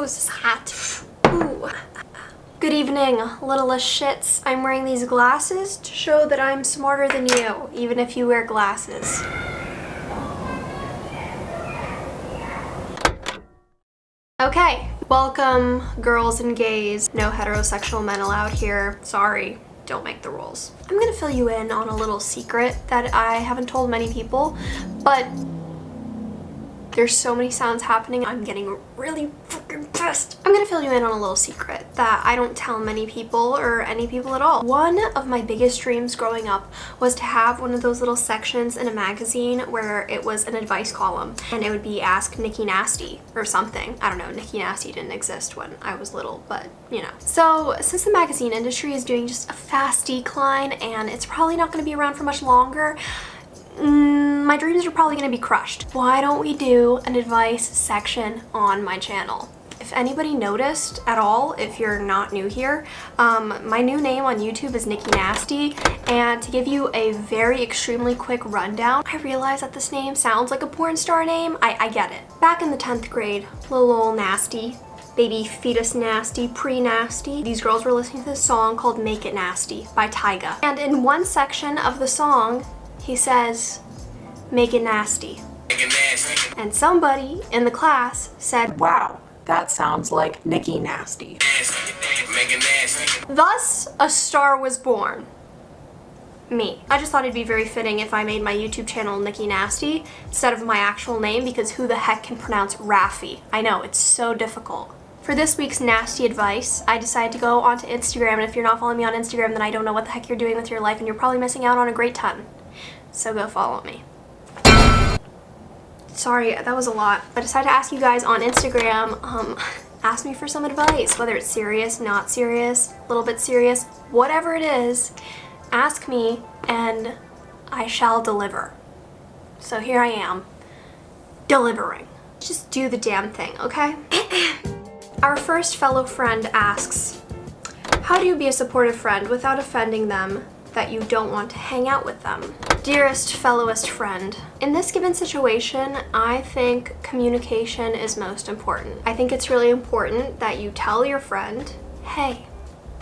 is this hot? Ooh. Good evening, littlest shits. I'm wearing these glasses to show that I'm smarter than you, even if you wear glasses. Okay, welcome, girls and gays. No heterosexual men allowed here. Sorry, don't make the rules. I'm gonna fill you in on a little secret that I haven't told many people, but there's so many sounds happening, I'm getting really fucking pissed. I'm gonna fill you in on a little secret that I don't tell many people or any people at all. One of my biggest dreams growing up was to have one of those little sections in a magazine where it was an advice column and it would be Ask Nikki Nasty or something. I don't know, Nikki Nasty didn't exist when I was little, but you know. So since the magazine industry is doing just a fast decline and it's probably not gonna be around for much longer, my dreams are probably gonna be crushed. Why don't we do an advice section on my channel? If anybody noticed at all, if you're not new here, my new name on YouTube is Nikki Nasty, and to give you a very extremely quick rundown, I realize that this name sounds like a porn star name. I get it. Back in the 10th grade, little old Nasty, baby fetus nasty, pre-nasty, these girls were listening to this song called Make It Nasty by Tyga. And in one section of the song, he says, make it nasty. And somebody in the class said, wow, that sounds like Nikki Nasty. Thus, a star was born. Me. I just thought it'd be very fitting if I made my YouTube channel Nikki Nasty instead of my actual name, because who the heck can pronounce Raffi? I know, it's so difficult. For this week's nasty advice, I decided to go onto Instagram, and if you're not following me on Instagram, then I don't know what the heck you're doing with your life, and you're probably missing out on a great ton. So go follow me. Sorry, that was a lot. I decided to ask you guys on Instagram, ask me for some advice, whether it's serious, not serious, a little bit serious, whatever it is, ask me and I shall deliver. So here I am, delivering. Just do the damn thing, okay? Our first fellow friend asks, how do you be a supportive friend without offending them that you don't want to hang out with them? Dearest fellowest friend, in this given situation, I think communication is most important. I think it's really important that you tell your friend, hey,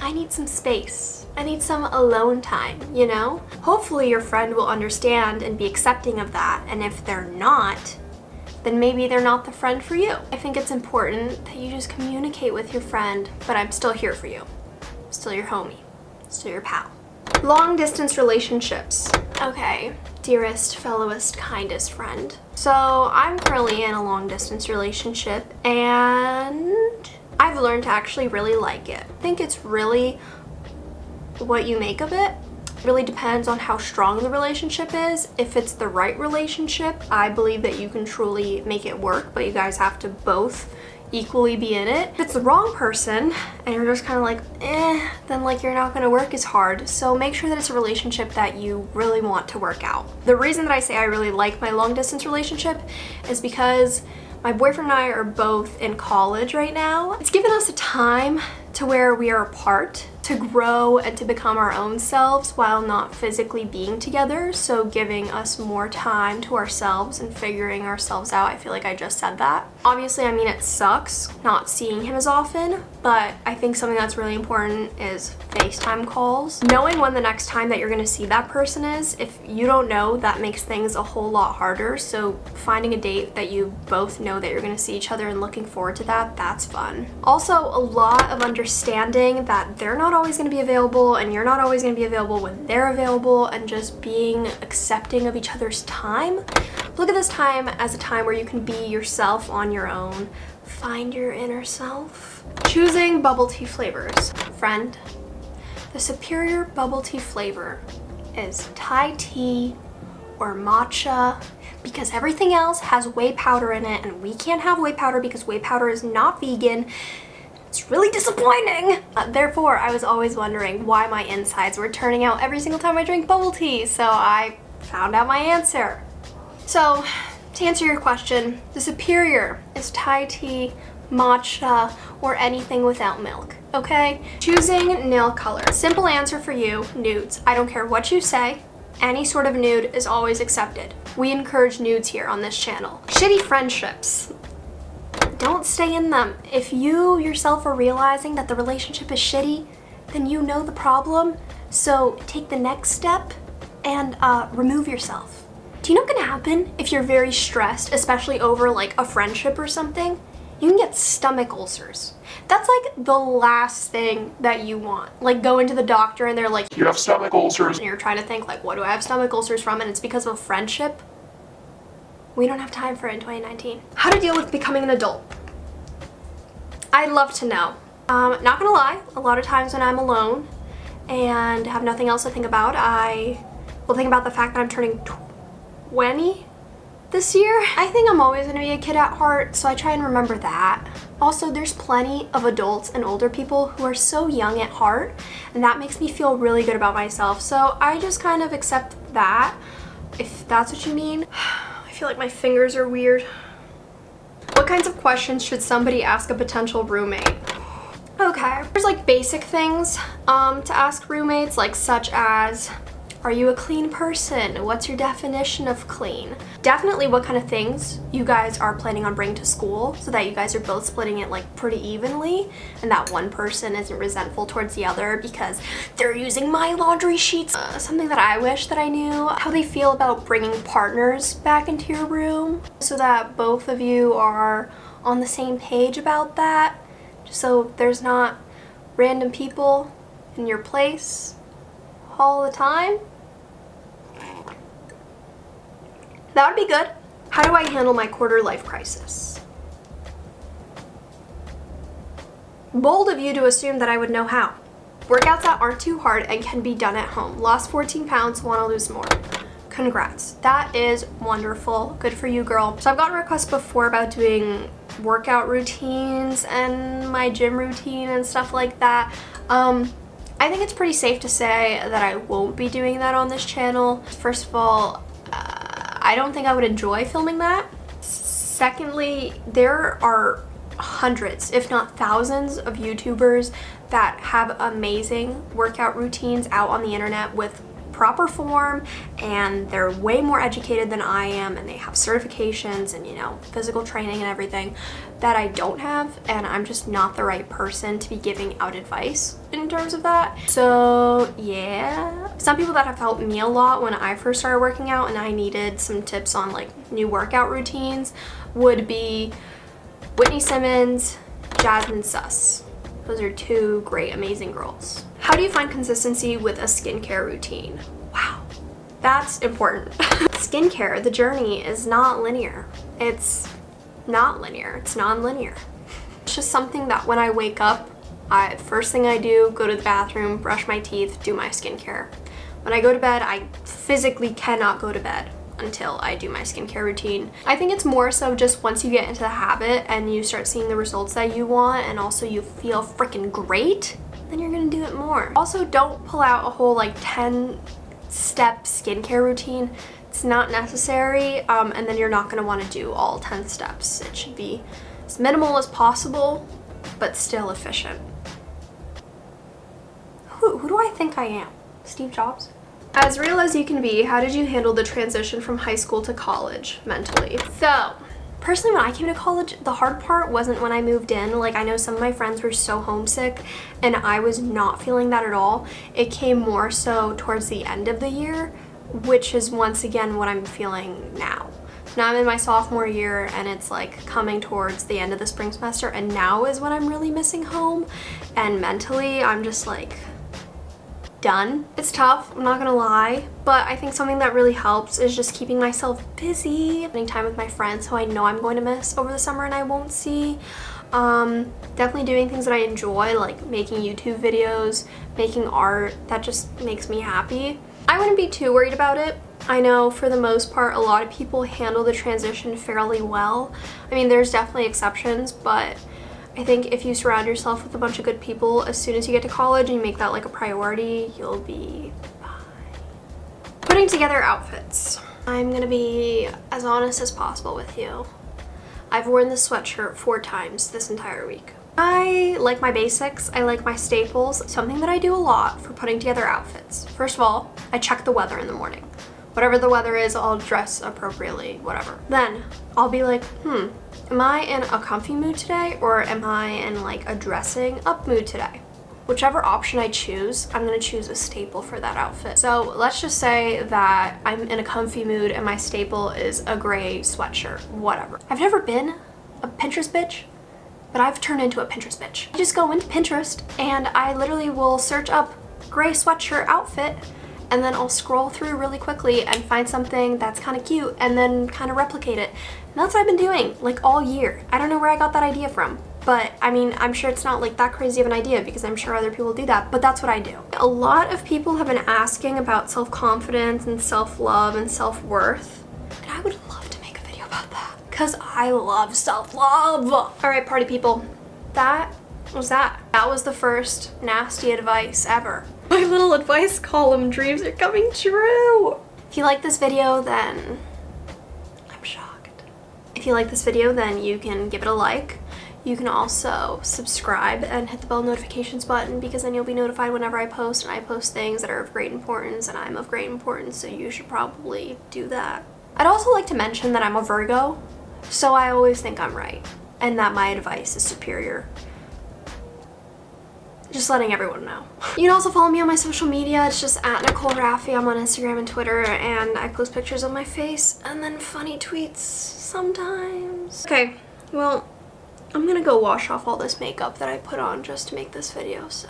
I need some space. I need some alone time, you know? Hopefully your friend will understand and be accepting of that, and if they're not, then maybe they're not the friend for you. I think it's important that you just communicate with your friend, but I'm still here for you. Still your homie. Still your pal. Long distance relationships. Okay, dearest, fellowest, kindest friend. So I'm currently in a long distance relationship and I've learned to actually really like it. I think it's really what you make of it. It really depends on how strong the relationship is. If it's the right relationship, I believe that you can truly make it work, but you guys have to both equally be in it. If it's the wrong person and you're just kind of like, then like you're not gonna work as hard. So make sure that it's a relationship that you really want to work out. The reason that I say I really like my long distance relationship is because my boyfriend and I are both in college right now. It's given us a time to where we are apart, to grow and to become our own selves while not physically being together, so giving us more time to ourselves and figuring ourselves out. I feel like I just said that. Obviously, I mean, it sucks not seeing him as often, but I think something that's really important is FaceTime calls. Knowing when the next time that you're gonna see that person is, if you don't know, that makes things a whole lot harder, so finding a date that you both know that you're gonna see each other and looking forward to that, that's fun. Also, a lot of understanding that they're not always going to be available and you're not always going to be available when they're available, and just being accepting of each other's time. Look at this time as a time where you can be yourself on your own. Find your inner self. Choosing bubble tea flavors. Friend, the superior bubble tea flavor is Thai tea or matcha, because everything else has whey powder in it and we can't have whey powder because whey powder is not vegan. It's really disappointing. Therefore, I was always wondering why my insides were turning out every single time I drank bubble tea, so I found out my answer. So, to answer your question, the superior is Thai tea, matcha, or anything without milk, okay? Choosing nail color. Simple answer for you, nudes. I don't care what you say, any sort of nude is always accepted. We encourage nudes here on this channel. Shitty friendships. don't stay in them. If you yourself are realizing that the relationship is shitty, then you know the problem. So take the next step and remove yourself. Do you know what's gonna happen if you're very stressed, especially over like a friendship or something? You can get stomach ulcers. That's like the last thing that you want. Like going to the doctor and they're like, You have stomach ulcers. and you're trying to think like, what do I have stomach ulcers from? And it's because of a friendship. We don't have time for it in 2019. How to deal with becoming an adult. I'd love to know. Not gonna lie, a lot of times when I'm alone and have nothing else to think about, I will think about the fact that I'm turning 20 this year. I think I'm always gonna be a kid at heart, so I try and remember that. Also, there's plenty of adults and older people who are so young at heart, and that makes me feel really good about myself. So I just kind of accept that, if that's what you mean. I feel like my fingers are weird. What kinds of questions should somebody ask a potential roommate? Okay, there's like basic things to ask roommates, like such as, are you a clean person? What's your definition of clean? Definitely what kind of things you guys are planning on bringing to school so that you guys are both splitting it like pretty evenly and that one person isn't resentful towards the other because they're using my laundry sheets. Something that I wish that I knew, how they feel about bringing partners back into your room so that both of you are on the same page about that, just so there's not random people in your place all the time. That would be good. How do I handle my quarter life crisis? Bold of you to assume that I would know how. Workouts that aren't too hard and can be done at home. Lost 14 pounds, want to lose more. Congrats. That is wonderful. Good for you, girl. So I've gotten requests before about doing workout routines and my gym routine and stuff like that. I think it's pretty safe to say that I won't be doing that on this channel. First of all, I don't think I would enjoy filming that. Secondly, there are hundreds, if not thousands, of YouTubers that have amazing workout routines out on the internet with proper form, and they're way more educated than I am, and they have certifications and, you know, physical training and everything that I don't have, and I'm just not the right person to be giving out advice in terms of that. So yeah, some people that have helped me a lot when I first started working out and I needed some tips on like new workout routines would be Whitney Simmons, Jasmine Suss. Those are two great, amazing girls. How do you find consistency with a skincare routine? Wow, that's important. Skincare, the journey is not linear. It's not linear, it's non-linear. It's just something that when I wake up, first thing I do, go to the bathroom, brush my teeth, do my skincare. When I go to bed, I physically cannot go to bed until I do my skincare routine. I think it's more so just once you get into the habit and you start seeing the results that you want and also you feel freaking great, then you're gonna do it more. Also, don't pull out a whole like 10-step skincare routine. It's not necessary, and then you're not gonna wanna do all 10 steps. It should be as minimal as possible, but still efficient. Who do I think I am? Steve Jobs? As real as you can be, how did you handle the transition from high school to college mentally? So, personally, when I came to college, the hard part wasn't when I moved in. Like, I know some of my friends were so homesick, and I was not feeling that at all. It came more so towards the end of the year, which is once again what I'm feeling now. So now I'm in my sophomore year, and it's like coming towards the end of the spring semester, and now is when I'm really missing home. And mentally, I'm just like done. It's tough, I'm not gonna lie, but I think something that really helps is just keeping myself busy, spending time with my friends who I know I'm going to miss over the summer and I won't see. Definitely doing things that I enjoy, like making YouTube videos, making art. That just makes me happy. I wouldn't be too worried about it. I know for the most part a lot of people handle the transition fairly well. I mean, there's definitely exceptions, but I think if you surround yourself with a bunch of good people, as soon as you get to college and you make that like a priority, you'll be fine. Putting together outfits. I'm gonna be as honest as possible with you. I've worn this sweatshirt 4 times this entire week. I like my basics, I like my staples. Something that I do a lot for putting together outfits. First of all, I check the weather in the morning. Whatever the weather is, I'll dress appropriately, whatever. Then I'll be like, Am I in a comfy mood today, or am I in like a dressing up mood today? Whichever option I choose, I'm gonna choose a staple for that outfit. So let's just say that I'm in a comfy mood and my staple is a gray sweatshirt, whatever. I've never been a Pinterest bitch, but I've turned into a Pinterest bitch. I just go into Pinterest and I literally will search up gray sweatshirt outfit, and then I'll scroll through really quickly and find something that's kind of cute and then kind of replicate it. And that's what I've been doing like all year. I don't know where I got that idea from, but I mean, I'm sure it's not like that crazy of an idea because I'm sure other people do that, but that's what I do. A lot of people have been asking about self-confidence and self-love and self-worth, and I would love to make a video about that because I love self-love. All right, party people, that was that. That was the first nasty advice ever. My little advice column dreams are coming true. If you like this video, then I'm shocked. If you like this video, then you can give it a like. You can also subscribe and hit the bell notifications button because then you'll be notified whenever I post, and I post things that are of great importance, and I'm of great importance, so you should probably do that. I'd also like to mention that I'm a Virgo, so I always think I'm right and that my advice is superior. Just letting everyone know. You can also follow me on my social media. It's just at Nicole Raffi. I'm on Instagram and Twitter, and I post pictures of my face and then funny tweets sometimes. Okay, well, I'm gonna go wash off all this makeup that I put on just to make this video, so.